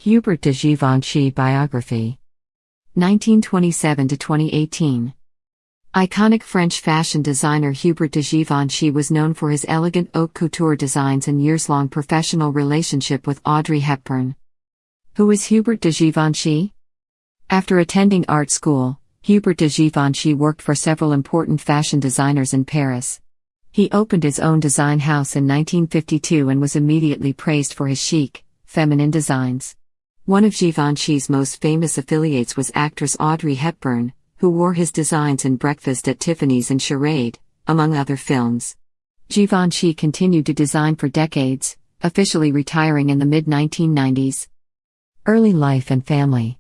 Hubert De Givenchy Biography. 1927–2018. Iconic French fashion designer Hubert de Givenchy was known for his elegant haute couture designs and years-long professional relationship with Audrey Hepburn. Who is Hubert de Givenchy? After attending art school, Hubert de Givenchy worked for several important fashion designers in Paris. He opened his own design house in 1952 and was immediately praised for his chic, feminine designs. One of Givenchy's most famous affiliates was actress Audrey Hepburn, who wore his designs in Breakfast at Tiffany's and Charade, among other films. Givenchy continued to design for decades, officially retiring in the mid-1990s. Early life and family.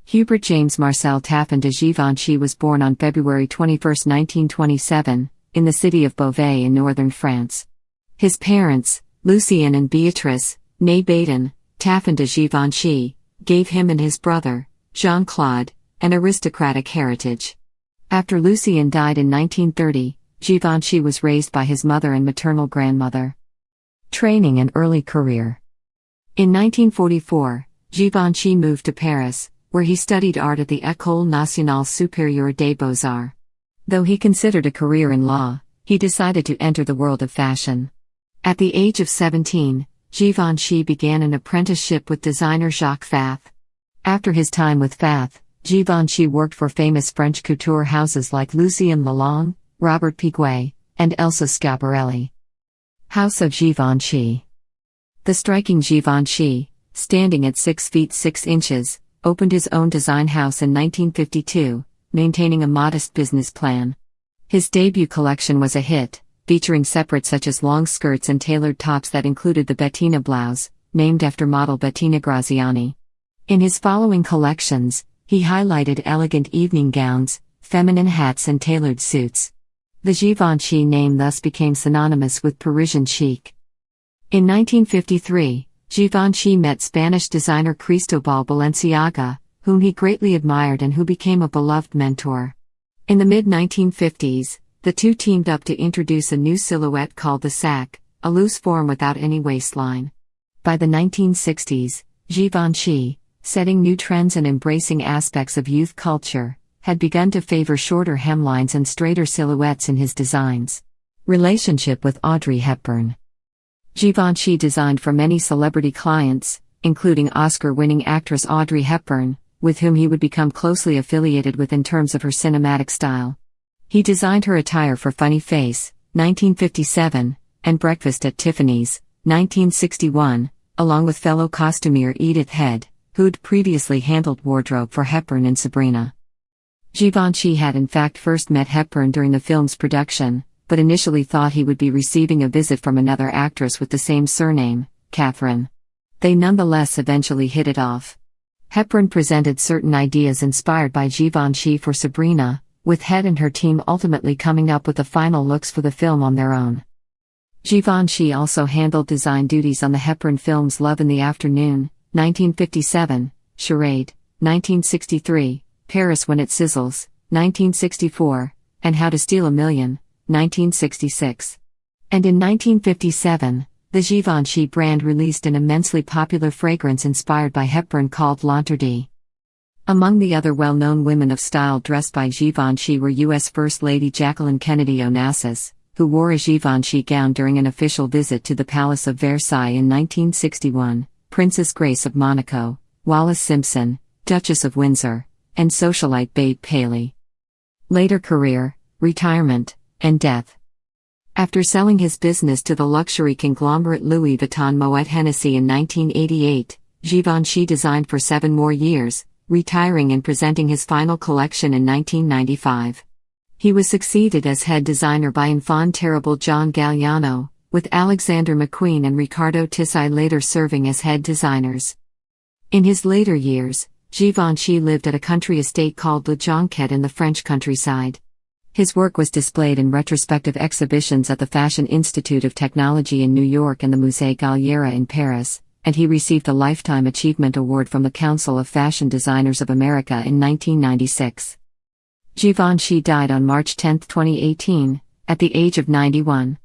Hubert James Marcel Taffin de Givenchy was born on February 21, 1927, in the city of Beauvais in northern France. His parents, Lucien and Beatrice, née Baden, Taffin de Givenchy, gave him and his brother, Jean-Claude, an aristocratic heritage. After Lucien died in 1930, Givenchy was raised by his mother and maternal grandmother. Training and early career. In 1944, Givenchy moved to Paris, where he studied art at the École Nationale Supérieure des Beaux-Arts. Though he considered a career in law, he decided to enter the world of fashion. At the age of 17, Givenchy began an apprenticeship with designer Jacques Fath. After his time with Fath, Givenchy worked for famous French couture houses like Lucien Lelong, Robert Piguet, and Elsa Schiaparelli. House of Givenchy. The striking Givenchy, standing at 6 feet 6 inches, opened his own design house in 1952, maintaining a modest business plan. His debut collection was a hit, featuring separates such as long skirts and tailored tops that included the Bettina blouse, named after model Bettina Graziani. In his following collections, he highlighted elegant evening gowns, feminine hats and tailored suits. The Givenchy name thus became synonymous with Parisian chic. In 1953, Givenchy met Spanish designer Cristobal Balenciaga, whom he greatly admired and who became a beloved mentor. In the mid-1950s, the two teamed up to introduce a new silhouette called the sac, a loose form without any waistline. By the 1960s, Givenchy, setting new trends and embracing aspects of youth culture, had begun to favor shorter hemlines and straighter silhouettes in his designs. Relationship with Audrey Hepburn. Givenchy designed for many celebrity clients, including Oscar-winning actress Audrey Hepburn, with whom he would become closely affiliated with in terms of her cinematic style. He designed her attire for Funny Face, 1957, and Breakfast at Tiffany's, 1961, along with fellow costumier Edith Head, who'd previously handled wardrobe for Hepburn and Sabrina. Givenchy had in fact first met Hepburn during the film's production, but initially thought he would be receiving a visit from another actress with the same surname, Catherine. They nonetheless eventually hit it off. Hepburn presented certain ideas inspired by Givenchy for Sabrina, with Head and her team ultimately coming up with the final looks for the film on their own. Givenchy also handled design duties on the Hepburn films Love in the Afternoon, 1957, Charade, 1963, Paris When It Sizzles, 1964, and How to Steal a Million, 1966. And in 1957, the Givenchy brand released an immensely popular fragrance inspired by Hepburn called L'Interdit. Among the other well-known women of style dressed by Givenchy were U.S. First Lady Jacqueline Kennedy Onassis, who wore a Givenchy gown during an official visit to the Palace of Versailles in 1961, Princess Grace of Monaco, Wallis Simpson, Duchess of Windsor, and socialite Babe Paley. Later career, retirement, and death. After selling his business to the luxury conglomerate Louis Vuitton Moet Hennessy in 1988, Givenchy designed for 7 more years, retiring and presenting his final collection in 1995. He was succeeded as head designer by enfant terrible John Galliano, with Alexander McQueen and Riccardo Tisci later serving as head designers. In his later years, Givenchy lived at a country estate called La Jonquette in the French countryside. His work was displayed in retrospective exhibitions at the Fashion Institute of Technology in New York and the Musée Galliera in Paris, and he received a Lifetime Achievement Award from the Council of Fashion Designers of America in 1996. Givenchy died on March 10, 2018, at the age of 91.